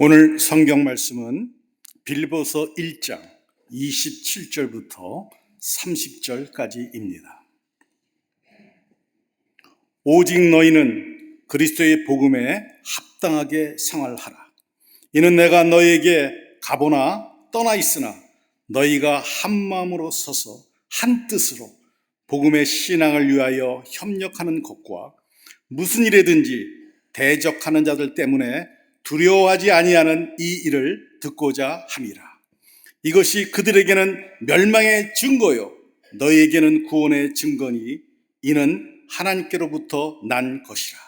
오늘 성경 말씀은 빌립보서 1장 27절부터 30절까지입니다. 오직 너희는 그리스도의 복음에 합당하게 생활하라. 이는 내가 너희에게 가보나 떠나 있으나 너희가 한 마음으로 서서 한 뜻으로 복음의 신앙을 위하여 협력하는 것과 무슨 일에든지 대적하는 자들 때문에 두려워하지 아니하는 이 일을 듣고자 함이라. 이것이 그들에게는 멸망의 증거요 너희에게는 구원의 증거니 이는 하나님께로부터 난 것이라.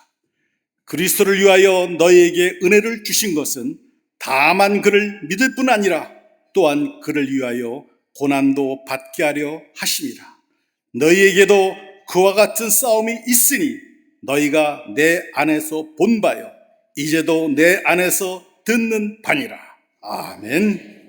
그리스도를 위하여 너희에게 은혜를 주신 것은 다만 그를 믿을 뿐 아니라 또한 그를 위하여 고난도 받게 하려 하심이라. 너희에게도 그와 같은 싸움이 있으니 너희가 내 안에서 본 바요 이제도 내 안에서 듣는 바니라. 아멘.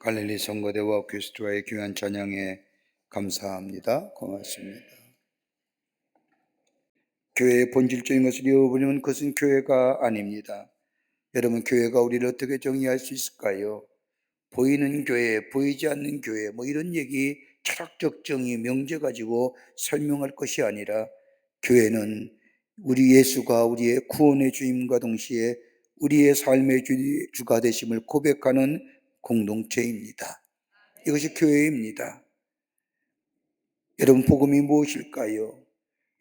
갈릴리 성거대와 그리스도의 귀한 찬양에 감사합니다. 고맙습니다. 교회의 본질적인 것을 잃어버리면 그것은 교회가 아닙니다. 여러분, 교회가 우리를 어떻게 정의할 수 있을까요? 보이는 교회, 보이지 않는 교회, 이런 얘기, 철학적 정의, 명제 가지고 설명할 것이 아니라 교회는 우리 예수가 우리의 구원의 주임과 동시에 우리의 삶의 주가 되심을 고백하는 공동체입니다. 이것이 교회입니다. 여러분, 복음이 무엇일까요?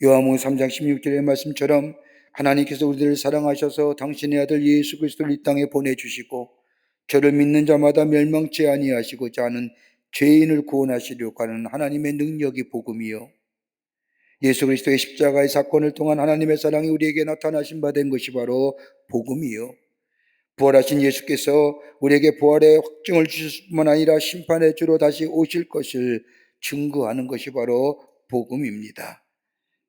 요한복음 3장 16절의 말씀처럼 하나님께서 우리들을 사랑하셔서 당신의 아들 예수 그리스도를 이 땅에 보내주시고 저를 믿는 자마다 멸망치 아니하시고자 하는 죄인을 구원하시려고 하는 하나님의 능력이 복음이요, 예수 그리스도의 십자가의 사건을 통한 하나님의 사랑이 우리에게 나타나신 바 된 것이 바로 복음이요, 부활하신 예수께서 우리에게 부활의 확증을 주실 뿐만 아니라 심판의 주로 다시 오실 것을 증거하는 것이 바로 복음입니다.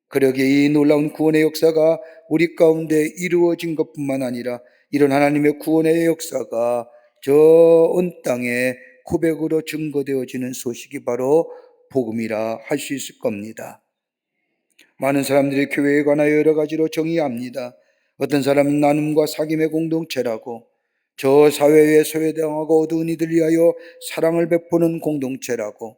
그러기에 이 놀라운 구원의 역사가 우리 가운데 이루어진 것뿐만 아니라 이런 하나님의 구원의 역사가 저 온 땅에 고백으로 증거되어지는 소식이 바로 복음이라 할 수 있을 겁니다. 많은 사람들이 교회에 관하여 여러 가지로 정의합니다. 어떤 사람은 나눔과 사귐의 공동체라고, 저 사회에 소외당하고 어두운 이들 위하여 사랑을 베푸는 공동체라고,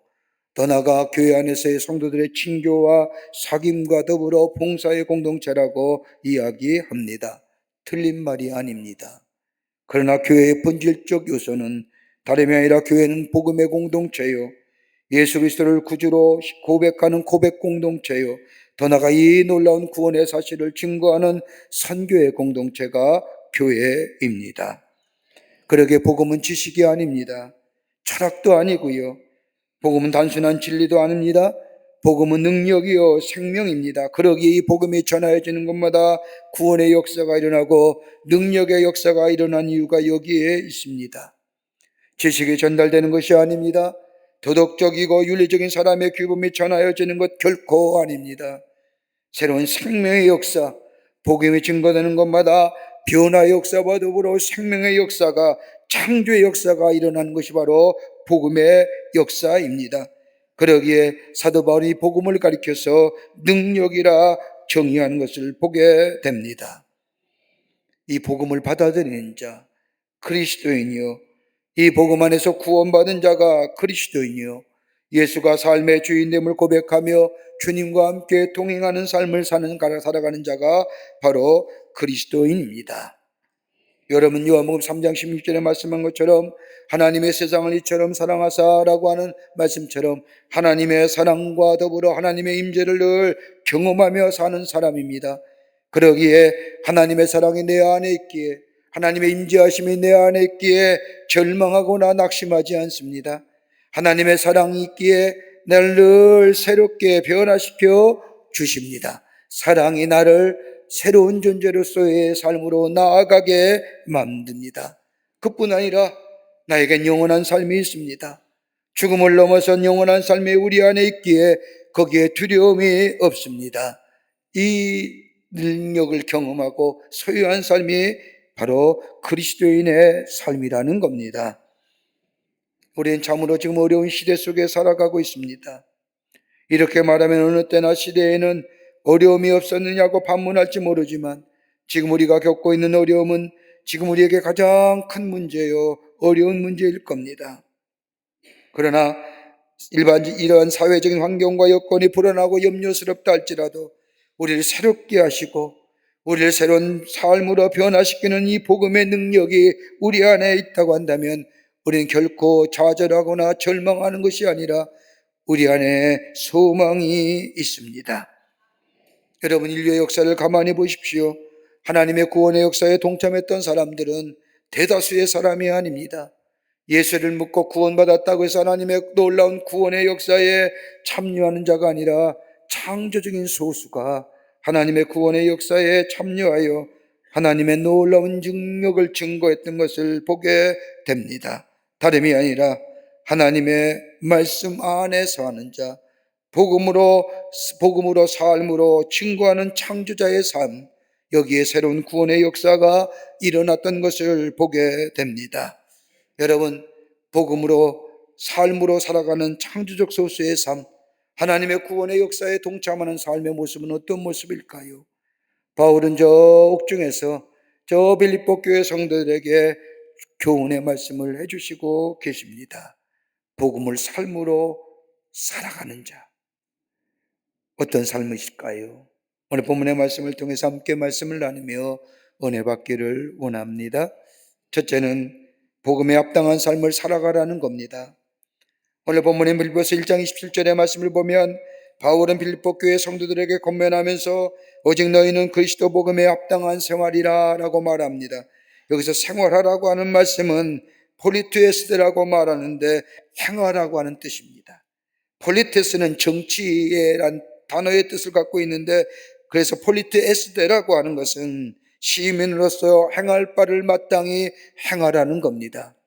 더 나아가 교회 안에서의 성도들의 친교와 사귐과 더불어 봉사의 공동체라고 이야기합니다. 틀린 말이 아닙니다. 그러나 교회의 본질적 요소는 다름이 아니라 교회는 복음의 공동체요, 예수 그리스도를 구주로 고백하는 고백 공동체요, 더 나아가 이 놀라운 구원의 사실을 증거하는 선교의 공동체가 교회입니다. 그러기에 복음은 지식이 아닙니다. 철학도 아니고요, 복음은 단순한 진리도 아닙니다. 복음은 능력이요 생명입니다. 그러기에 이 복음이 전하여지는 곳마다 구원의 역사가 일어나고 능력의 역사가 일어난 이유가 여기에 있습니다. 지식이 전달되는 것이 아닙니다. 도덕적이고 윤리적인 사람의 규범이 전하여지는 것 결코 아닙니다. 새로운 생명의 역사, 복음이 증거되는 것마다 변화의 역사와 더불어 생명의 역사가, 창조의 역사가 일어나는 것이 바로 복음의 역사입니다. 그러기에 사도 바울이 복음을 가리켜서 능력이라 정의하는 것을 보게 됩니다. 이 복음을 받아들이는 자, 그리스도인이요, 이 복음 안에서 구원받은 자가 그리스도인이요, 예수가 삶의 주인됨을 고백하며 주님과 함께 동행하는 삶을 살아가는 자가 바로 그리스도인입니다. 여러분, 요한복음 3장 16절에 말씀한 것처럼 하나님의 세상을 이처럼 사랑하사라고 하는 말씀처럼 하나님의 사랑과 더불어 하나님의 임재를 늘 경험하며 사는 사람입니다. 그러기에 하나님의 사랑이 내 안에 있기에, 하나님의 임재하심이 내 안에 있기에 절망하거나 낙심하지 않습니다. 하나님의 사랑이 있기에 나를 늘 새롭게 변화시켜 주십니다. 사랑이 나를 새로운 존재로서의 삶으로 나아가게 만듭니다. 그뿐 아니라 나에겐 영원한 삶이 있습니다. 죽음을 넘어선 영원한 삶이 우리 안에 있기에 거기에 두려움이 없습니다. 이 능력을 경험하고 소유한 삶이 바로 그리스도인의 삶이라는 겁니다. 우리는 참으로 지금 어려운 시대 속에 살아가고 있습니다. 이렇게 말하면 어느 때나 시대에는 어려움이 없었느냐고 반문할지 모르지만 지금 우리가 겪고 있는 어려움은 지금 우리에게 가장 큰 문제요, 어려운 문제일 겁니다. 그러나 이러한 사회적인 환경과 여건이 불안하고 염려스럽다 할지라도 우리를 새롭게 하시고 우리를 새로운 삶으로 변화시키는 이 복음의 능력이 우리 안에 있다고 한다면 우리는 결코 좌절하거나 절망하는 것이 아니라 우리 안에 소망이 있습니다. 여러분, 인류의 역사를 가만히 보십시오. 하나님의 구원의 역사에 동참했던 사람들은 대다수의 사람이 아닙니다. 예수를 믿고 구원받았다고 해서 하나님의 놀라운 구원의 역사에 참여하는 자가 아니라 창조적인 소수가 하나님의 구원의 역사에 참여하여 하나님의 놀라운 능력을 증거했던 것을 보게 됩니다. 다름이 아니라 하나님의 말씀 안에 사는 자, 복음으로 삶으로 증거하는 창조자의 삶, 여기에 새로운 구원의 역사가 일어났던 것을 보게 됩니다. 여러분, 복음으로 삶으로 살아가는 창조적 소수의 삶, 하나님의 구원의 역사에 동참하는 삶의 모습은 어떤 모습일까요? 바울은 저 옥중에서 저 빌립보 교회 성도들에게 교훈의 말씀을 해주시고 계십니다. 복음을 삶으로 살아가는 자, 어떤 삶이실까요? 오늘 본문의 말씀을 통해서 함께 말씀을 나누며 은혜 받기를 원합니다. 첫째는 복음에 합당한 삶을 살아가라는 겁니다. 오늘 본문의 빌립보서 1장 27절의 말씀을 보면 바울은 빌립보 교회 성도들에게 권면하면서 오직 너희는 그리스도 복음에 합당한 생활이라 라고 말합니다. 여기서 생활하라고 하는 말씀은 폴리투에스라고 말하는데 행하라고 하는 뜻입니다. 폴리테스는 정치란 단어의 뜻을 갖고 있는데, 그래서 폴리테스라고 하는 것은 시민으로서 행할 바를 마땅히 행하라는 겁니다.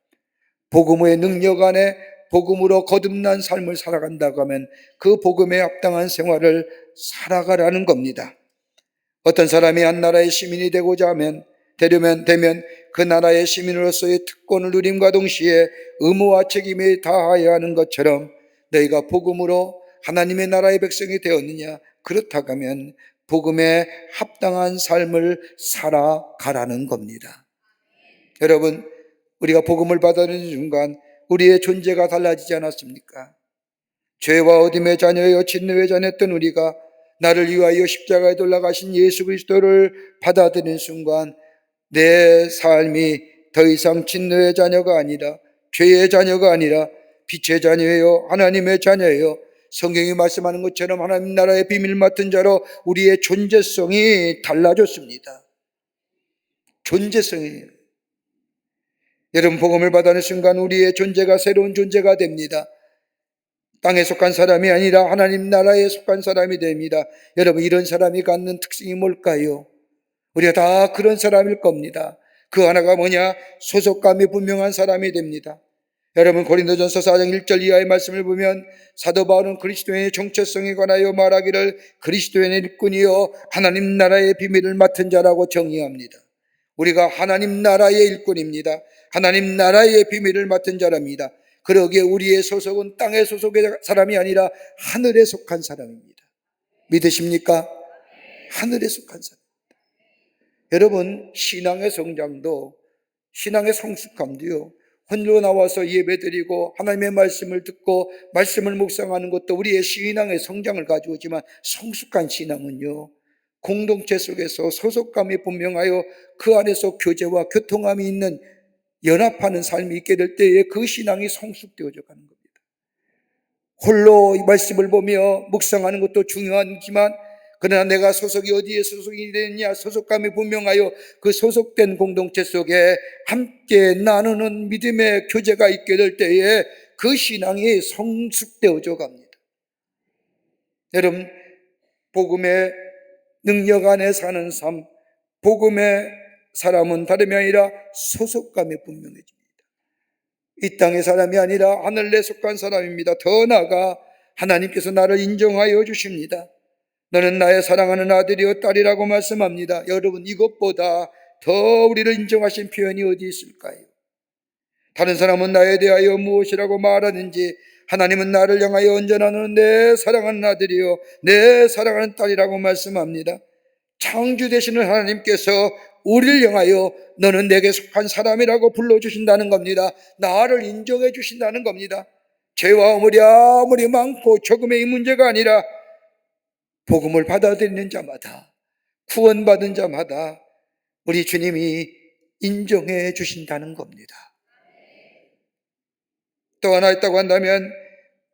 복음의 능력 안에 복음으로 거듭난 삶을 살아간다고 하면 그 복음에 합당한 생활을 살아가라는 겁니다. 어떤 사람이 한 나라의 시민이 되고자 되면 그 나라의 시민으로서의 특권을 누림과 동시에 의무와 책임을 다하여야 하는 것처럼 너희가 복음으로 하나님의 나라의 백성이 되었느냐? 그렇다고 하면 복음에 합당한 삶을 살아가라는 겁니다. 여러분, 우리가 복음을 받아들이는 순간 우리의 존재가 달라지지 않았습니까? 죄와 어둠의 자녀여 진노의 자녀였던 우리가 나를 위하여 십자가에 돌아가신 예수 그리스도를 받아들이는 순간 내 삶이 더 이상 진노의 자녀가 아니라 죄의 자녀가 아니라 빛의 자녀예요, 하나님의 자녀예요. 성경이 말씀하는 것처럼 하나님 나라의 비밀 맡은 자로 우리의 존재성이 달라졌습니다. 존재성이에요. 여러분, 복음을 받아는 순간 우리의 존재가 새로운 존재가 됩니다. 땅에 속한 사람이 아니라 하나님 나라에 속한 사람이 됩니다. 여러분, 이런 사람이 갖는 특징이 뭘까요? 우리가 다 그런 사람일 겁니다. 그 하나가 뭐냐? 소속감이 분명한 사람이 됩니다. 여러분, 고린도전서 4장 1절 이하의 말씀을 보면 사도 바울은 그리스도인의 정체성에 관하여 말하기를 그리스도인의 일꾼이요 하나님 나라의 비밀을 맡은 자라고 정의합니다. 우리가 하나님 나라의 일꾼입니다. 하나님 나라의 비밀을 맡은 자랍니다. 그러기에 우리의 소속은 땅의 소속의 사람이 아니라 하늘에 속한 사람입니다. 믿으십니까? 하늘에 속한 사람. 여러분, 신앙의 성장도, 신앙의 성숙함도요, 혼자 나와서 예배드리고 하나님의 말씀을 듣고 말씀을 묵상하는 것도 우리의 신앙의 성장을 가져오지만, 성숙한 신앙은요, 공동체 속에서 소속감이 분명하여 그 안에서 교제와 교통함이 있는, 연합하는 삶이 있게 될 때에 그 신앙이 성숙되어져 가는 겁니다. 홀로 이 말씀을 보며 묵상하는 것도 중요하지만, 그러나 내가 소속이 어디에 소속이 되느냐, 소속감이 분명하여 그 소속된 공동체 속에 함께 나누는 믿음의 교제가 있게 될 때에 그 신앙이 성숙되어져 갑니다. 여러분, 복음의 능력 안에 사는 삶, 복음의 사람은 다름이 아니라 소속감이 분명해집니다. 이 땅의 사람이 아니라 하늘에 속한 사람입니다. 더 나아가 하나님께서 나를 인정하여 주십니다. 너는 나의 사랑하는 아들이요 딸이라고 말씀합니다. 여러분, 이것보다 더 우리를 인정하신 표현이 어디 있을까요? 다른 사람은 나에 대하여 무엇이라고 말하는지 하나님은 나를 향하여 언제나 너는 내 사랑하는 아들이요 내 사랑하는 딸이라고 말씀합니다. 창주 되시는 하나님께서 우리를 향하여 너는 내게 속한 사람이라고 불러주신다는 겁니다. 나를 인정해 주신다는 겁니다. 죄와 허물이 아무리 많고 조금의 이 문제가 아니라 복음을 받아들이는 자마다, 구원받은 자마다 우리 주님이 인정해 주신다는 겁니다. 또 하나 있다고 한다면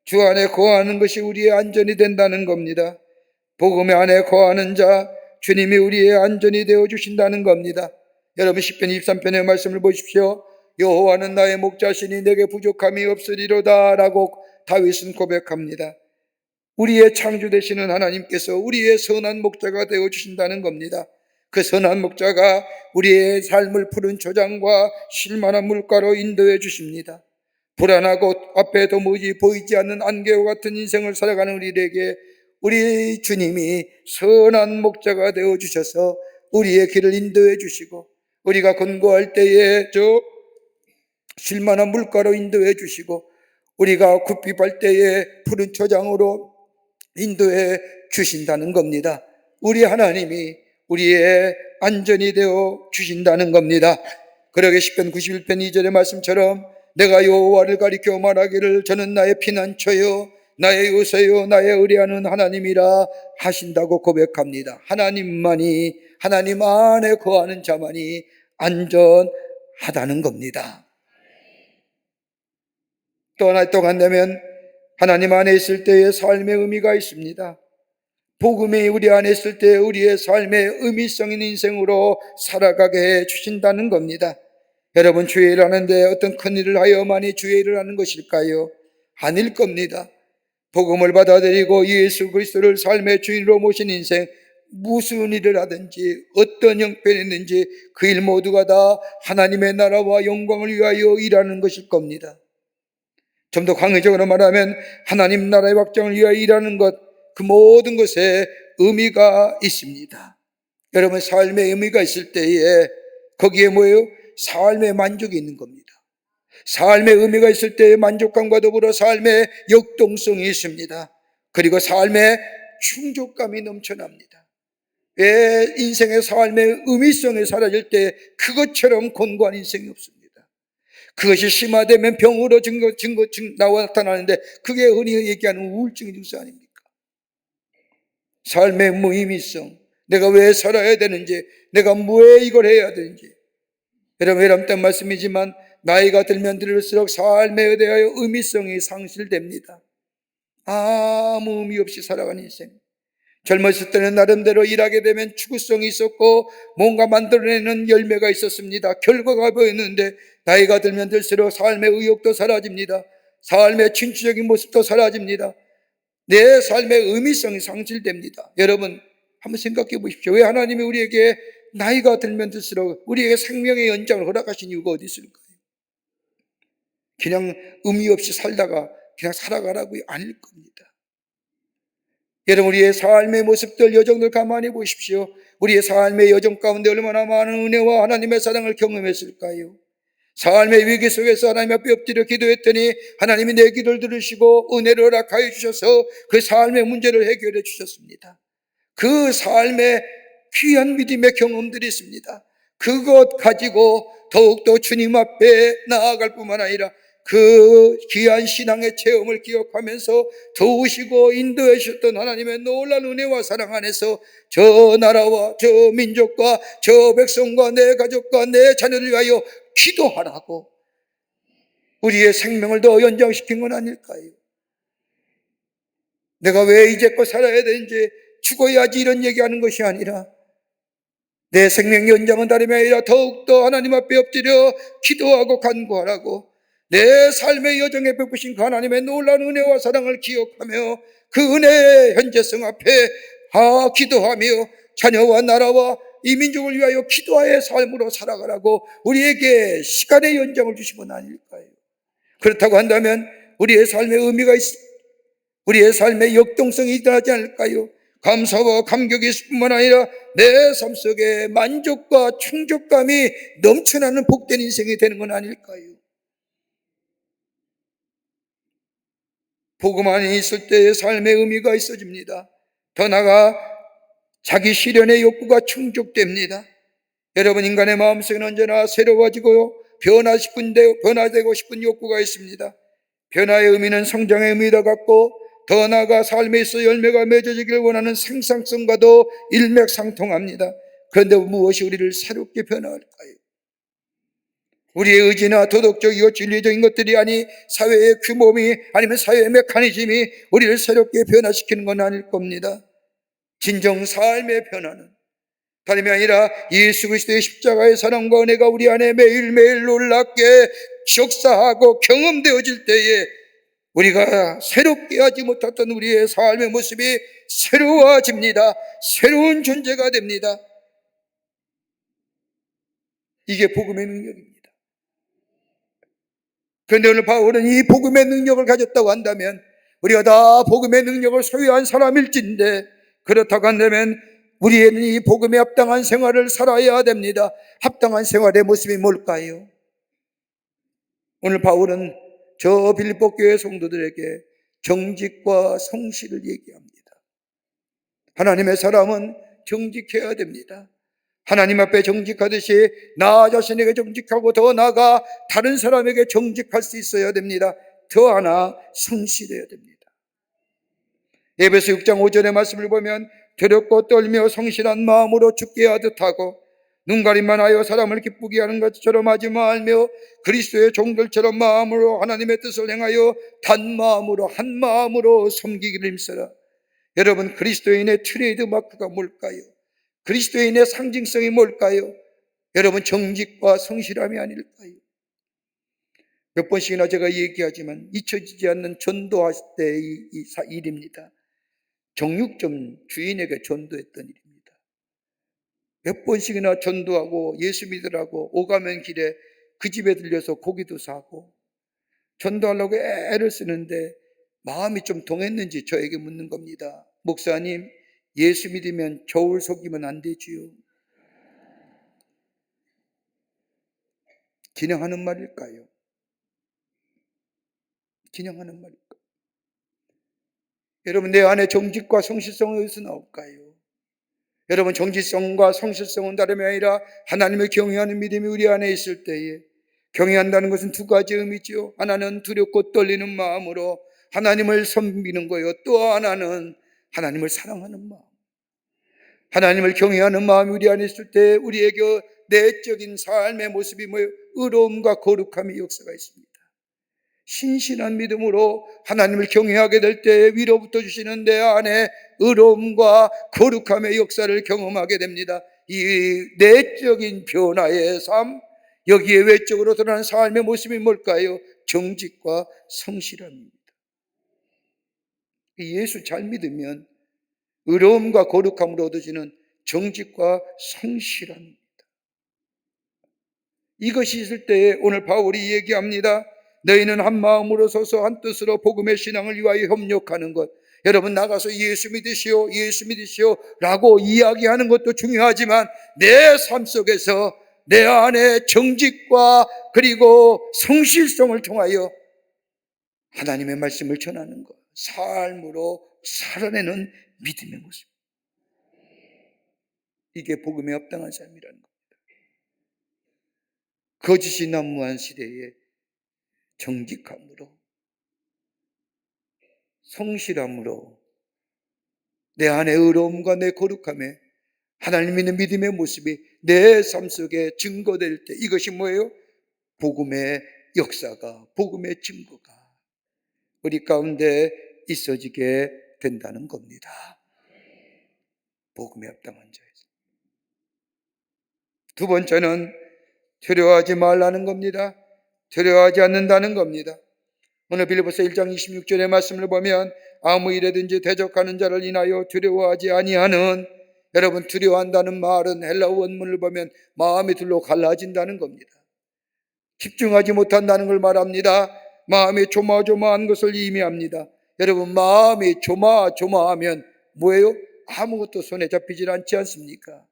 주 안에 거하는 것이 우리의 안전이 된다는 겁니다. 복음의 안에 거하는 자, 주님이 우리의 안전이 되어주신다는 겁니다. 여러분, 시편 23편의 말씀을 보십시오. 여호와는 나의 목자시니 내게 부족함이 없으리로다 라고 다윗은 고백합니다. 우리의 창조 되시는 하나님께서 우리의 선한 목자가 되어주신다는 겁니다. 그 선한 목자가 우리의 삶을 푸른 초장과 쉴만한 물가로 인도해 주십니다. 불안하고 앞에 도무지 보이지 않는 안개와 같은 인생을 살아가는 우리에게 우리 주님이 선한 목자가 되어주셔서 우리의 길을 인도해 주시고, 우리가 권고할 때에 쉴만한 물가로 인도해 주시고, 우리가 굽핍할 때에 푸른 초장으로 인도해 주신다는 겁니다. 우리 하나님이 우리의 안전이 되어 주신다는 겁니다. 그러게 시편 91편 2절의 말씀처럼 내가 여호와를 가리켜 말하기를 저는 나의 피난처요 나의 요새요 나의 의뢰하는 하나님이라 하신다고 고백합니다. 하나님 안에 거하는 자만이 안전하다는 겁니다. 또 하나 또 간다면 하나님 안에 있을 때의 삶의 의미가 있습니다. 복음이 우리 안에 있을 때 우리의 삶의 의미성 있는 인생으로 살아가게 해 주신다는 겁니다. 여러분, 주의 일을 하는데 어떤 큰 일을 하여만이 주의 일을 하는 것일까요? 아닐 겁니다. 복음을 받아들이고 예수 그리스도를 삶의 주인으로 모신 인생, 무슨 일을 하든지 어떤 형편이 있는지 그 일 모두가 다 하나님의 나라와 영광을 위하여 일하는 것일 겁니다. 좀 더 강의적으로 말하면 하나님 나라의 확장을 위하여 일하는 것, 그 모든 것에 의미가 있습니다. 여러분, 삶의 의미가 있을 때에 거기에 뭐예요? 삶의 만족이 있는 겁니다. 삶의 의미가 있을 때의 만족감과 더불어 삶의 역동성이 있습니다. 그리고 삶의 충족감이 넘쳐납니다. 왜 인생의 삶의 의미성이 사라질 때 그것처럼 곤고한 인생이 없습니다. 그것이 심화되면 병으로 나와 나타나는데 그게 흔히 얘기하는 우울증의 증상 아닙니까? 삶의 무의미성, 내가 왜 살아야 되는지, 내가 왜 이걸 해야 되는지. 여러분, 여러분 말씀이지만 나이가 들면 들을수록 삶에 대하여 의미성이 상실됩니다. 아무 의미 없이 살아가는 인생. 젊었을 때는 나름대로 일하게 되면 추구성이 있었고 뭔가 만들어내는 열매가 있었습니다. 결과가 보였는데 나이가 들면 들수록 삶의 의욕도 사라집니다. 삶의 진취적인 모습도 사라집니다. 내 삶의 의미성이 상실됩니다. 여러분, 한번 생각해 보십시오. 왜 하나님이 우리에게 나이가 들면 들수록 우리에게 생명의 연장을 허락하신 이유가 어디 있을까요? 그냥 의미 없이 살다가 그냥 살아가라고요? 아닐 겁니다. 여러분, 우리의 삶의 모습들, 여정들 가만히 보십시오. 우리의 삶의 여정 가운데 얼마나 많은 은혜와 하나님의 사랑을 경험했을까요? 삶의 위기 속에서 하나님 앞에 엎드려 기도했더니 하나님이 내 기도를 들으시고 은혜를 허락하여 주셔서 그 삶의 문제를 해결해 주셨습니다. 그 삶의 귀한 믿음의 경험들이 있습니다. 그것 가지고 더욱더 주님 앞에 나아갈 뿐만 아니라 그 귀한 신앙의 체험을 기억하면서 도우시고 인도해 주셨던 하나님의 놀라운 은혜와 사랑 안에서 저 나라와 저 민족과 저 백성과 내 가족과 내 자녀를 위하여 기도하라고 우리의 생명을 더 연장시킨 건 아닐까요? 내가 왜 이제껏 살아야 되는지, 죽어야지 이런 얘기하는 것이 아니라 내 생명 연장은 다름이 아니라 더욱더 하나님 앞에 엎드려 기도하고 간구하라고 내 삶의 여정에 베푸신 그 하나님의 놀라운 은혜와 사랑을 기억하며 그 은혜의 현재성 앞에 기도하며 자녀와 나라와 이 민족을 위하여 기도의 삶으로 살아가라고 우리에게 시간의 연장을 주신 건 아닐까요? 그렇다고 한다면 우리의 삶의 의미가 우리의 삶의 역동성이 일어나지 않을까요? 감사와 감격이 있을 뿐만 아니라 내 삶 속에 만족과 충족감이 넘쳐나는 복된 인생이 되는 건 아닐까요? 복음 안에 있을 때의 삶의 의미가 있어집니다. 더 나아가 자기 실현의 욕구가 충족됩니다. 여러분, 인간의 마음속에는 언제나 새로워지고 변화되고 싶은 욕구가 있습니다. 변화의 의미는 성장의 의미와 같고 더 나아가 삶에 있어 열매가 맺어지기를 원하는 생산성과도 일맥상통합니다. 그런데 무엇이 우리를 새롭게 변화할까요? 우리의 의지나 도덕적이고 진리적인 것들이 아니 사회의 규모미 아니면 사회의 메커니즘이 우리를 새롭게 변화시키는 건 아닐 겁니다. 진정 삶의 변화는 다름이 아니라 예수 그리스도의 십자가의 사랑과 은혜가 우리 안에 매일매일 놀랍게 역사하고 경험되어질 때에 우리가 새롭게 하지 못했던 우리의 삶의 모습이 새로워집니다. 새로운 존재가 됩니다. 이게 복음의 능력입니다. 그런데 오늘 바울은 이 복음의 능력을 가졌다고 한다면 우리가 다 복음의 능력을 소유한 사람일진데 그렇다고 한다면 우리에는 이 복음에 합당한 생활을 살아야 됩니다. 합당한 생활의 모습이 뭘까요? 오늘 바울은 저 빌립보 교회 성도들에게 정직과 성실을 얘기합니다. 하나님의 사람은 정직해야 됩니다. 하나님 앞에 정직하듯이 나 자신에게 정직하고 더 나아가 다른 사람에게 정직할 수 있어야 됩니다. 더 하나 성실해야 됩니다. 에베소 6장 5절의 말씀을 보면 두렵고 떨며 성실한 마음으로 죽게 하듯 하고 눈가림만 하여 사람을 기쁘게 하는 것처럼 하지 말며 그리스도의 종들처럼 마음으로 하나님의 뜻을 행하여 단마음으로 한마음으로 섬기기를 힘써라. 여러분, 그리스도인의 트레이드 마크가 뭘까요? 그리스도인의 상징성이 뭘까요? 여러분, 정직과 성실함이 아닐까요? 몇 번씩이나 제가 얘기하지만 잊혀지지 않는 전도할 때의 일입니다. 정육점 주인에게 전도했던 일입니다. 몇 번씩이나 전도하고 예수 믿으라고 오가면 길에 그 집에 들려서 고기도 사고 전도하려고 애를 쓰는데 마음이 좀 동했는지 저에게 묻는 겁니다. 목사님, 예수 믿으면 저울 속이면 안 되지요? 그냥 하는 말일까요? 그냥 하는 말일까요? 여러분, 내 안에 정직과 성실성은 어디서 나올까요? 여러분, 정직성과 성실성은 다름이 아니라 하나님을 경외하는 믿음이 우리 안에 있을 때에, 경외한다는 것은 두 가지 의미죠. 하나는 두렵고 떨리는 마음으로 하나님을 섬기는 거예요. 또 하나는 하나님을 사랑하는 마음. 하나님을 경외하는 마음이 우리 안에 있을 때 우리에게 내적인 삶의 모습이 뭐예요? 의로움과 거룩함의 역사가 있습니다. 신실한 믿음으로 하나님을 경외하게 될 때 위로부터 주시는 내 안에 의로움과 거룩함의 역사를 경험하게 됩니다. 이 내적인 변화의 삶, 여기에 외적으로 드러나는 삶의 모습이 뭘까요? 정직과 성실함입니다. 예수 잘 믿으면 의로움과 거룩함으로 얻어지는 정직과 성실함입니다. 이것이 있을 때에 오늘 바울이 얘기합니다. 너희는 한 마음으로 서서 한 뜻으로 복음의 신앙을 위하여 협력하는 것. 여러분, 나가서 예수 믿으시오, 예수 믿으시오 라고 이야기하는 것도 중요하지만 내 삶 속에서 내 안에 정직과 그리고 성실성을 통하여 하나님의 말씀을 전하는 것, 삶으로 살아내는 믿음의 모습. 이게 복음에 합당한 삶이라는 겁니다. 거짓이 난무한 시대에 정직함으로, 성실함으로 내 안에 의로움과 내 거룩함에 하나님 믿는 믿음의 모습이 내 삶 속에 증거될 때 이것이 뭐예요? 복음의 역사가, 복음의 증거가 우리 가운데 있어지게 된다는 겁니다. 복음에 합당한 자에서. 두 번째는 두려워하지 말라는 겁니다. 두려워하지 않는다는 겁니다. 오늘 빌립보서 1장 26절의 말씀을 보면 아무 일에든지 대적하는 자를 인하여 두려워하지 아니하는, 여러분, 두려워한다는 말은 헬라어 원문을 보면 마음이 둘로 갈라진다는 겁니다. 집중하지 못한다는 걸 말합니다. 마음이 조마조마한 것을 의미합니다. 여러분, 마음이 조마조마하면 뭐예요? 아무것도 손에 잡히질 않지 않습니까?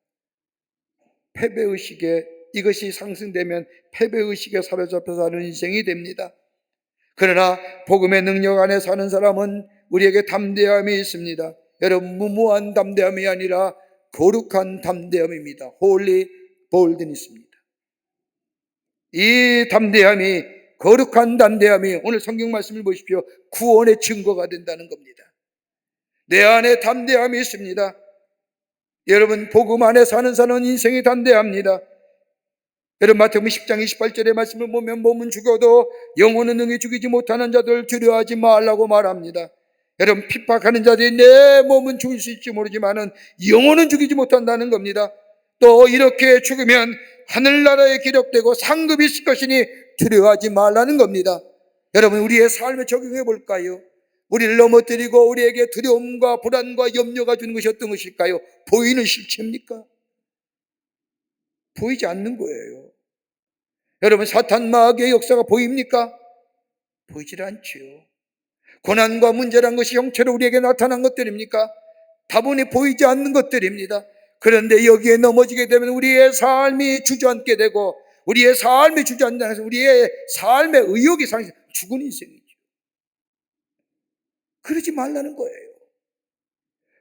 패배의식에, 이것이 상승되면 패배의식에 사로잡혀 사는 인생이 됩니다. 그러나 복음의 능력 안에 사는 사람은 우리에게 담대함이 있습니다. 여러분, 무모한 담대함이 아니라 거룩한 담대함입니다. Holy boldness입니다. 이 담대함이, 거룩한 담대함이 오늘 성경 말씀을 보십시오. 구원의 증거가 된다는 겁니다. 내 안에 담대함이 있습니다. 여러분, 복음 안에 사는 사람은 인생이 담대합니다. 여러분, 마태복음 10장 28절의 말씀을 보면 몸은 죽어도 영혼은 능히 죽이지 못하는 자들 두려워하지 말라고 말합니다. 여러분, 핍박하는 자들이 내 몸은 죽일 수 있을지 모르지만은 영혼은 죽이지 못한다는 겁니다. 또 이렇게 죽으면 하늘나라에 기록되고 상급이 있을 것이니 두려워하지 말라는 겁니다. 여러분, 우리의 삶에 적용해 볼까요? 우리를 넘어뜨리고 우리에게 두려움과 불안과 염려가 주는 것이 어떤 것일까요? 보이는 실체입니까? 보이지 않는 거예요. 여러분, 사탄 마귀의 역사가 보입니까? 보이질 않지요. 고난과 문제란 것이 형체로 우리에게 나타난 것들입니까? 다분히 보이지 않는 것들입니다. 그런데 여기에 넘어지게 되면 우리의 삶이 주저앉게 되고, 우리의 삶이 주저앉아서 우리의 삶의 의욕이 상해서 죽은 인생이죠. 그러지 말라는 거예요.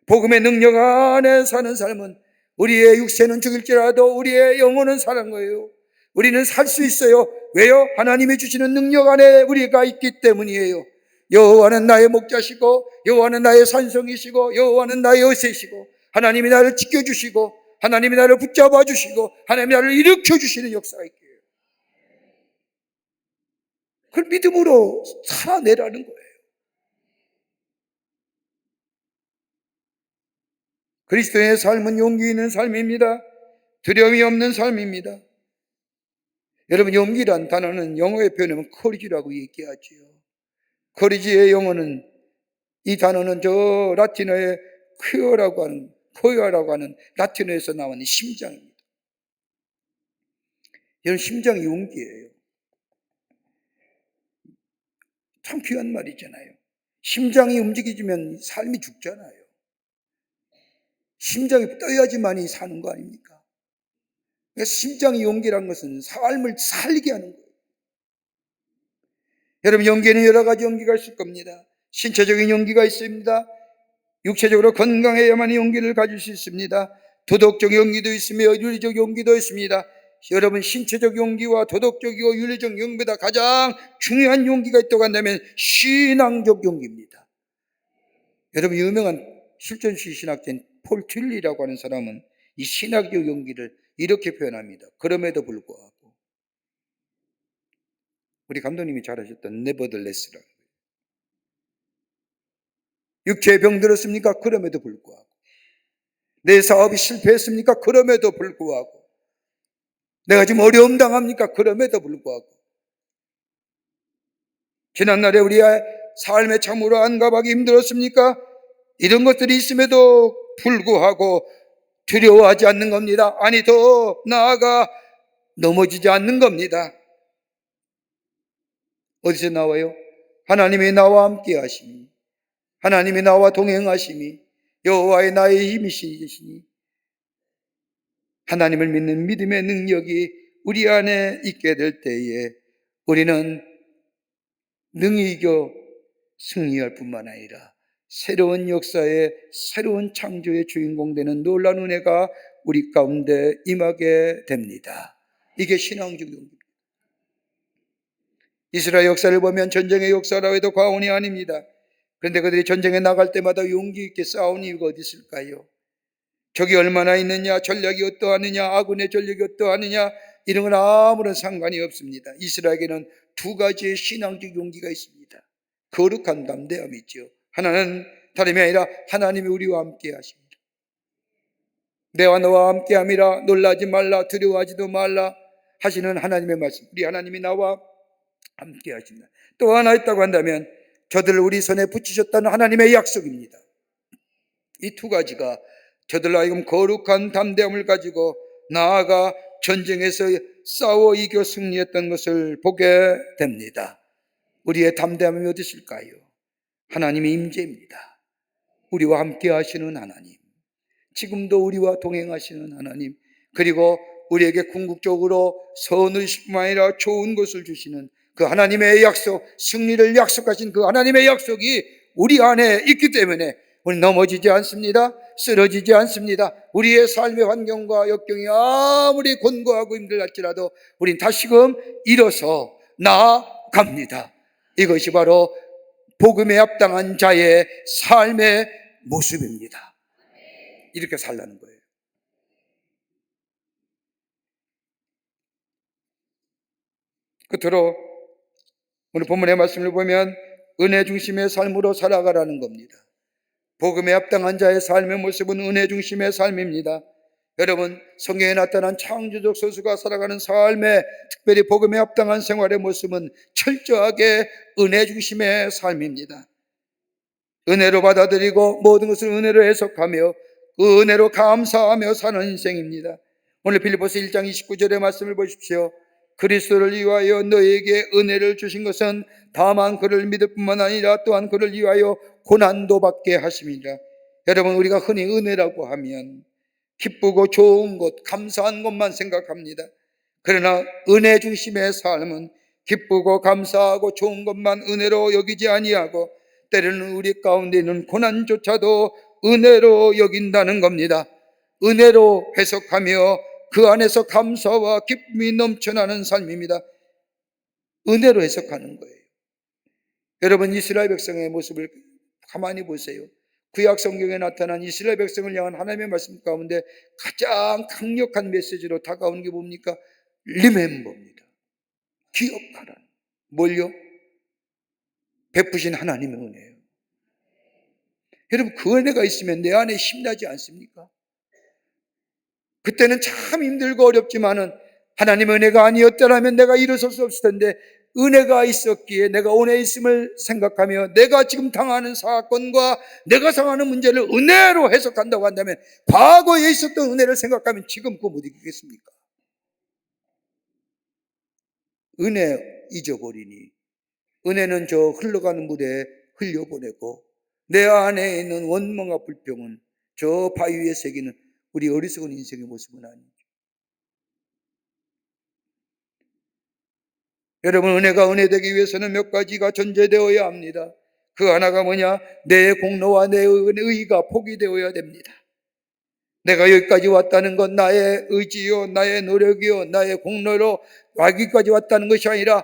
복음의 능력 안에 사는 삶은 우리의 육체는 죽일지라도 우리의 영혼은 사는 거예요. 우리는 살 수 있어요. 왜요? 하나님이 주시는 능력 안에 우리가 있기 때문이에요. 여호와는 나의 목자시고 여호와는 나의 산성이시고 여호와는 나의 여세시고 하나님이 나를 지켜주시고 하나님이 나를 붙잡아 주시고 하나님이 나를 일으켜 주시는 역사가 있기에 그걸 믿음으로 살아내라는 거예요. 그리스도의 삶은 용기 있는 삶입니다. 두려움이 없는 삶입니다. 여러분, 용기란 단어는 영어에 표현하면 커리지라고 얘기하지요. 커리지의 영어는, 이 단어는 저 라틴어의 퀴어라고 하는 라틴어에서 나온 심장입니다. 여러분, 심장이 용기예요. 참 귀한 말이잖아요. 심장이 움직이지면 삶이 죽잖아요. 심장이 떠야지만이 사는 거 아닙니까? 그래서 심장의 용기란 것은 삶을 살게 하는 거예요. 여러분, 용기에는 여러 가지 용기가 있을 겁니다. 신체적인 용기가 있습니다. 육체적으로 건강해야만 용기를 가질 수 있습니다. 도덕적 용기도 있으며 윤리적 용기도 있습니다. 여러분, 신체적 용기와 도덕적이고 윤리적 용기보다 가장 중요한 용기가 있다고 한다면 신앙적 용기입니다. 여러분, 유명한 실존주의 신학자인 폴 틸리라고 하는 사람은 이 신학적 용기를 이렇게 표현합니다. 그럼에도 불구하고, 우리 감독님이 잘하셨던 nevertheless라고. 육체에 병들었습니까? 그럼에도 불구하고. 내 사업이 실패했습니까? 그럼에도 불구하고. 내가 지금 어려움 당합니까? 그럼에도 불구하고. 지난날에 우리의 삶에 참으로 안가하기 힘들었습니까? 이런 것들이 있음에도 불구하고 두려워하지 않는 겁니다. 아니, 더 나아가 넘어지지 않는 겁니다. 어디서 나와요? 하나님이 나와 함께 하심이, 하나님이 나와 동행하심이, 여호와의 나의 힘이시니, 하나님을 믿는 믿음의 능력이 우리 안에 있게 될 때에 우리는 능히 이겨 승리할 뿐만 아니라 새로운 역사의 새로운 창조의 주인공 되는 놀라운 은혜가 우리 가운데 임하게 됩니다. 이게 신앙적 용기입니다. 이스라엘 역사를 보면 전쟁의 역사라고 해도 과언이 아닙니다. 그런데 그들이 전쟁에 나갈 때마다 용기 있게 싸운 이유가 어디 있을까요? 적이 얼마나 있느냐, 전략이 어떠하느냐, 아군의 전략이 어떠하느냐, 이런 건 아무런 상관이 없습니다. 이스라엘에게는 두 가지의 신앙적 용기가 있습니다. 거룩한 담대함이 있죠. 하나는 다름이 아니라 하나님이 우리와 함께 하십니다. 내와 너와 함께 함이라, 놀라지 말라, 두려워하지도 말라 하시는 하나님의 말씀. 우리 하나님이 나와 함께 하신다. 또 하나 있다고 한다면 저들을 우리 손에 붙이셨다는 하나님의 약속입니다. 이 두 가지가 저들로 하여금 거룩한 담대함을 가지고 나아가 전쟁에서 싸워 이겨 승리했던 것을 보게 됩니다. 우리의 담대함이 어디 있을까요? 하나님의 임재입니다. 우리와 함께 하시는 하나님, 지금도 우리와 동행하시는 하나님, 그리고 우리에게 궁극적으로 선을 뿐만 아니라 좋은 것을 주시는 그 하나님의 약속, 승리를 약속하신 그 하나님의 약속이 우리 안에 있기 때문에 우리 넘어지지 않습니다. 쓰러지지 않습니다. 우리의 삶의 환경과 역경이 아무리 곤고하고 힘들할지라도 우린 다시금 일어서 나아갑니다. 이것이 바로 복음에 합당한 자의 삶의 모습입니다. 이렇게 살라는 거예요. 끝으로 오늘 본문의 말씀을 보면 은혜 중심의 삶으로 살아가라는 겁니다. 복음에 합당한 자의 삶의 모습은 은혜 중심의 삶입니다. 여러분, 성경에 나타난 창조적 소수가 살아가는 삶의, 특별히 복음에 합당한 생활의 모습은 철저하게 은혜 중심의 삶입니다. 은혜로 받아들이고 모든 것을 은혜로 해석하며 그 은혜로 감사하며 사는 인생입니다. 오늘 빌립보서 1장 29절의 말씀을 보십시오. 그리스도를 위하여 너에게 은혜를 주신 것은 다만 그를 믿을 뿐만 아니라 또한 그를 위하여 고난도 받게 하심이라. 여러분, 우리가 흔히 은혜라고 하면 기쁘고 좋은 것, 감사한 것만 생각합니다. 그러나 은혜 중심의 삶은 기쁘고 감사하고 좋은 것만 은혜로 여기지 아니하고 때로는 우리 가운데 있는 고난조차도 은혜로 여긴다는 겁니다. 은혜로 해석하며 그 안에서 감사와 기쁨이 넘쳐나는 삶입니다. 은혜로 해석하는 거예요. 여러분, 이스라엘 백성의 모습을 가만히 보세요. 구약 성경에 나타난 이스라엘 백성을 향한 하나님의 말씀 가운데 가장 강력한 메시지로 다가오는 게 뭡니까? 리멤버입니다. 기억하라. 뭘요? 베푸신 하나님의 은혜예요. 여러분, 그 은혜가 있으면 내 안에 힘나지 않습니까? 그때는 참 힘들고 어렵지만은 하나님의 은혜가 아니었더라면 내가 일어설 수 없을 텐데, 은혜가 있었기에 내가 은혜 있음을 생각하며 내가 지금 당하는 사건과 내가 당하는 문제를 은혜로 해석한다고 한다면, 과거에 있었던 은혜를 생각하면 지금 그거 못 이기겠습니까? 은혜 잊어버리니 은혜는 저 흘러가는 물에 흘려보내고, 내 안에 있는 원망과 불평은 저 바위 위에 새기는 우리 어리석은 인생의 모습은 아니죠. 여러분, 은혜가 은혜되기 위해서는 몇 가지가 전제되어야 합니다. 그 하나가 뭐냐? 내 공로와 내 의가 포기되어야 됩니다. 내가 여기까지 왔다는 건 나의 의지요, 나의 노력이요, 나의 공로로 여기까지 왔다는 것이 아니라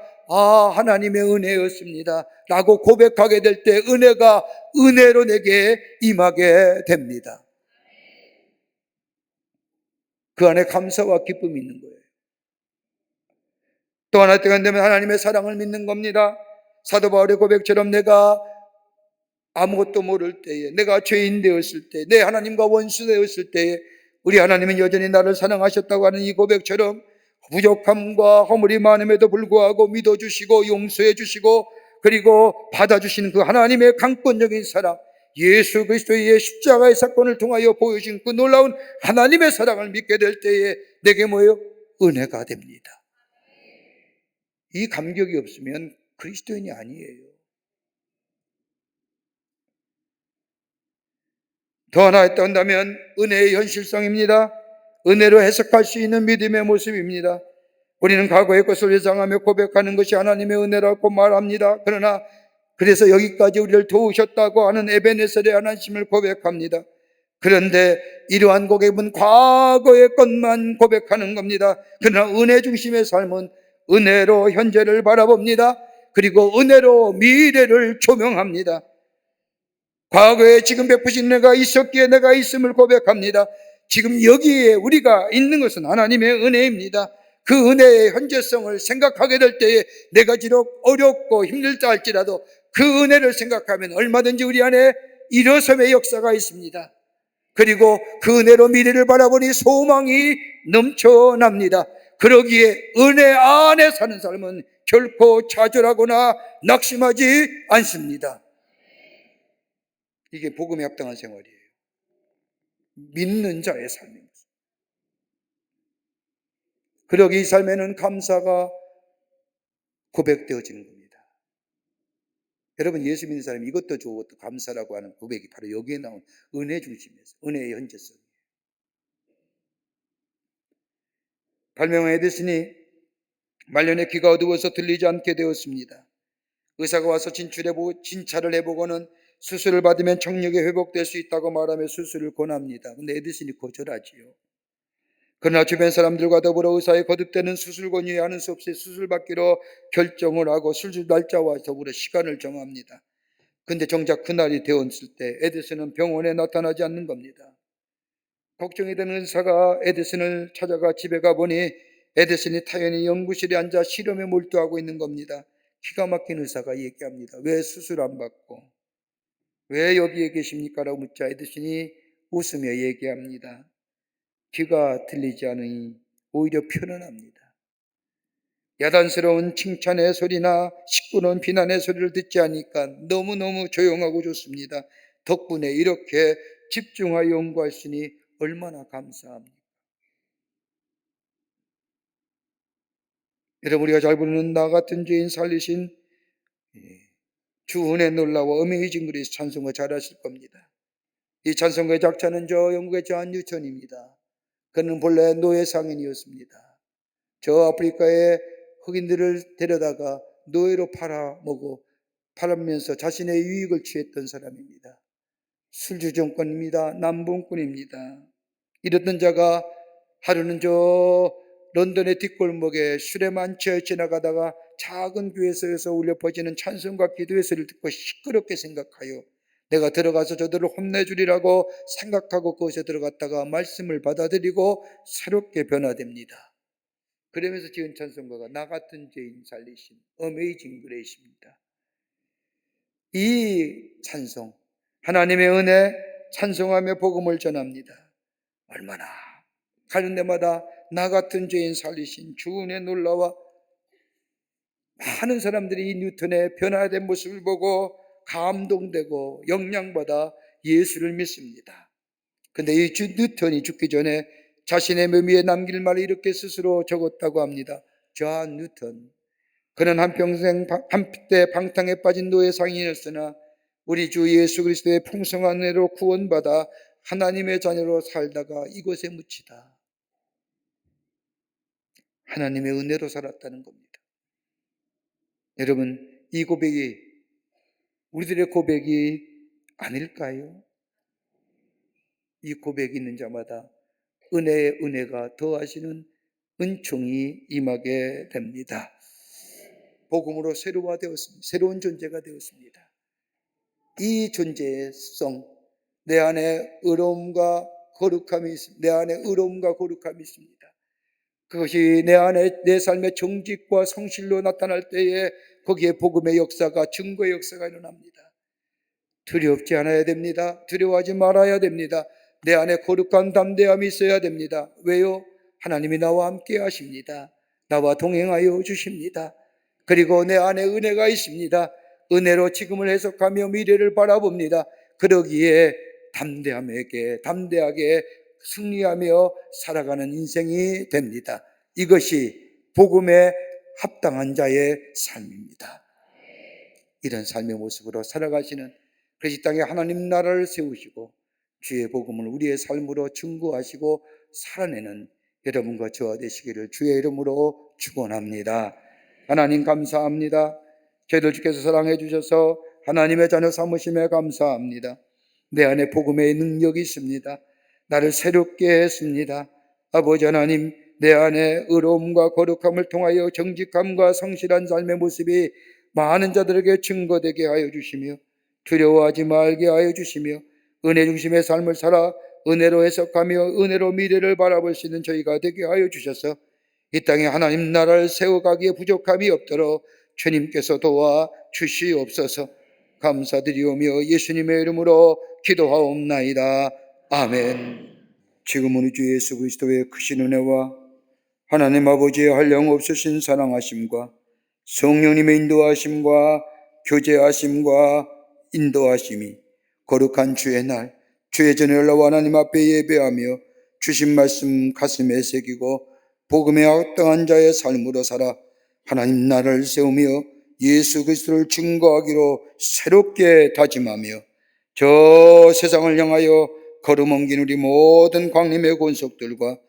하나님의 은혜였습니다 라고 고백하게 될 때 은혜가 은혜로 내게 임하게 됩니다. 그 안에 감사와 기쁨이 있는 거예요. 또 하나 때가 되면 하나님의 사랑을 믿는 겁니다. 사도 바울의 고백처럼 내가 아무것도 모를 때에, 내가 죄인 되었을 때, 내 하나님과 원수 되었을 때에 우리 하나님은 여전히 나를 사랑하셨다고 하는 이 고백처럼 부족함과 허물이 많음에도 불구하고 믿어주시고 용서해 주시고 그리고 받아주시는 그 하나님의 강권적인 사랑, 예수 그리스도의 십자가의 사건을 통하여 보여준 그 놀라운 하나님의 사랑을 믿게 될 때에 내게 뭐예요? 은혜가 됩니다. 이 감격이 없으면 그리스도인이 아니에요. 더 하나 했다 한다면 은혜의 현실성입니다. 은혜로 해석할 수 있는 믿음의 모습입니다. 우리는 과거의 것을 회상하며 고백하는 것이 하나님의 은혜라고 말합니다. 그러나 그래서 여기까지 우리를 도우셨다고 하는 에베네셀의 하나님을 고백합니다. 그런데 이러한 고백은 과거의 것만 고백하는 겁니다. 그러나 은혜 중심의 삶은 은혜로 현재를 바라봅니다. 그리고 은혜로 미래를 조명합니다. 과거에 지금 베푸신 은혜가 있었기에 내가 있음을 고백합니다. 지금 여기에 우리가 있는 것은 하나님의 은혜입니다. 그 은혜의 현재성을 생각하게 될 때에 내가 비록 어렵고 힘들다 할지라도 그 은혜를 생각하면 얼마든지 우리 안에 일어섬의 역사가 있습니다. 그리고 그 은혜로 미래를 바라보니 소망이 넘쳐납니다. 그러기에 은혜 안에 사는 삶은 결코 좌절하거나 낙심하지 않습니다. 이게 복음에 합당한 생활이에요. 믿는 자의 삶입니다. 그러기 이 삶에는 감사가 고백되어지는 겁니다. 여러분, 예수 믿는 사람이 이것도 저것도 감사라고 하는 고백이 바로 여기에 나온 은혜 중심에서 은혜의 현재성이에요. 발명한 에디슨이 말년에 귀가 어두워서 들리지 않게 되었습니다. 의사가 와서 진찰을 해보고는 수술을 받으면 청력이 회복될 수 있다고 말하며 수술을 권합니다. 근데 에디슨이 거절하지요. 그러나 주변 사람들과 더불어 의사의 거듭되는 수술 권유에 하는 수 없이 수술받기로 결정을 하고 수술 날짜와 더불어 시간을 정합니다. 근데 정작 그날이 되었을 때 에디슨은 병원에 나타나지 않는 겁니다. 걱정이 되는 의사가 에디슨을 찾아가 집에 가보니 에디슨이 타연히 연구실에 앉아 실험에 몰두하고 있는 겁니다. 기가 막힌 의사가 얘기합니다. 왜 수술 안 받고 왜 여기에 계십니까? 라고 묻자 에디슨이 웃으며 얘기합니다. 귀가 들리지 않으니 오히려 편안합니다. 야단스러운 칭찬의 소리나 시끄러운 비난의 소리를 듣지 않으니까 너무너무 조용하고 좋습니다. 덕분에 이렇게 집중하여 연구할 수 있으니 얼마나 감사합니까? 여러분, 우리가 잘 부르는 나 같은 죄인 살리신 주 은혜 놀라워 어메이징 그레이스 찬송가 잘 하실 겁니다. 이 찬송가의 작자는 저 영국의 존 뉴턴입니다. 그는 본래 노예 상인이었습니다. 저 아프리카의 흑인들을 데려다가 노예로 팔아면서 자신의 유익을 취했던 사람입니다. 술주 정권입니다. 남봉꾼입니다. 이랬던 자가 하루는 저 런던의 뒷골목에 술에만 취해 지나가다가 작은 교회에서 울려 퍼지는 찬송과 기도의 소리를 듣고 시끄럽게 생각하여 내가 들어가서 저들을 혼내주리라고 생각하고 그곳에 들어갔다가 말씀을 받아들이고 새롭게 변화됩니다. 그러면서 지은 찬송가가 나 같은 죄인 살리신 어메이징 그레이스입니다. 이 찬송, 하나님의 은혜 찬송하며 복음을 전합니다. 얼마나 가는 데마다 나 같은 죄인 살리신 주 은혜 놀라와 많은 사람들이 이 뉴턴의 변화된 모습을 보고 감동되고 영향받아 예수를 믿습니다. 근데 이 뉴턴이 죽기 전에 자신의 묘미에 남길 말을 이렇게 스스로 적었다고 합니다. 존 뉴턴, 그는 한평생 한때 방탕에 빠진 노예 상인이었으나 우리 주 예수 그리스도의 풍성한 은혜로 구원받아 하나님의 자녀로 살다가 이곳에 묻히다. 하나님의 은혜로 살았다는 겁니다. 여러분, 이 고백이 우리들의 고백이 아닐까요? 이 고백이 있는 자마다 은혜의 은혜가 더하시는 은총이 임하게 됩니다. 복음으로 새로워되었습니다. 새로운 존재가 되었습니다. 이 존재성, 내 안에 의로움과 거룩함이 있습니다. 내 안에 의로움과 거룩함이 있습니다. 그것이 내 안에 내 삶의 정직과 성실로 나타날 때에 거기에 복음의 역사가, 증거의 역사가 일어납니다. 두렵지 않아야 됩니다. 두려워하지 말아야 됩니다. 내 안에 거룩한 담대함이 있어야 됩니다. 왜요? 하나님이 나와 함께 하십니다. 나와 동행하여 주십니다. 그리고 내 안에 은혜가 있습니다. 은혜로 지금을 해석하며 미래를 바라봅니다. 그러기에 담대하게 승리하며 살아가는 인생이 됩니다. 이것이 복음에 합당한 자의 삶입니다. 이런 삶의 모습으로 살아가시는 그래서 이 땅에 하나님 나라를 세우시고 주의 복음을 우리의 삶으로 증거하시고 살아내는 여러분과 저와 되시기를 주의 이름으로 축원합니다. 하나님 감사합니다. 저희들 주께서 사랑해 주셔서 하나님의 자녀 삼으심에 감사합니다. 내 안에 복음의 능력이 있습니다. 나를 새롭게 했습니다. 아버지 하나님, 내 안에 의로움과 거룩함을 통하여 정직함과 성실한 삶의 모습이 많은 자들에게 증거되게 하여 주시며 두려워하지 말게 하여 주시며 은혜 중심의 삶을 살아 은혜로 해석하며 은혜로 미래를 바라볼 수 있는 저희가 되게 하여 주셔서 이 땅에 하나님 나라를 세워가기에 부족함이 없도록 주님께서 도와 주시옵소서. 감사드리오며 예수님의 이름으로 기도하옵나이다. 아멘. 지금은 우리 주 예수 그리스도의 크신 은혜와 하나님 아버지의 한량없으신 사랑하심과 성령님의 인도하심과 교제하심과 인도하심이 거룩한 주의 날 주의 전에 올라와 하나님 앞에 예배하며 주신 말씀 가슴에 새기고 복음에 합당한 자의 삶으로 살아 하나님 나라를 세우며 예수 그리스도를 증거하기로 새롭게 다짐하며 저 세상을 향하여 걸음 옮긴 우리 모든 광림의 권속들과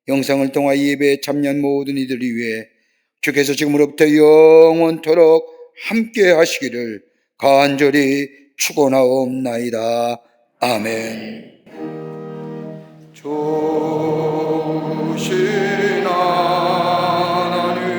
영상을 통하 예배에 참여한 모든 이들을 위해 주께서 지금으로부터 영원토록 함께 하시기를 간절히 축원하옵나이다. 아멘. 좋으신 하나님,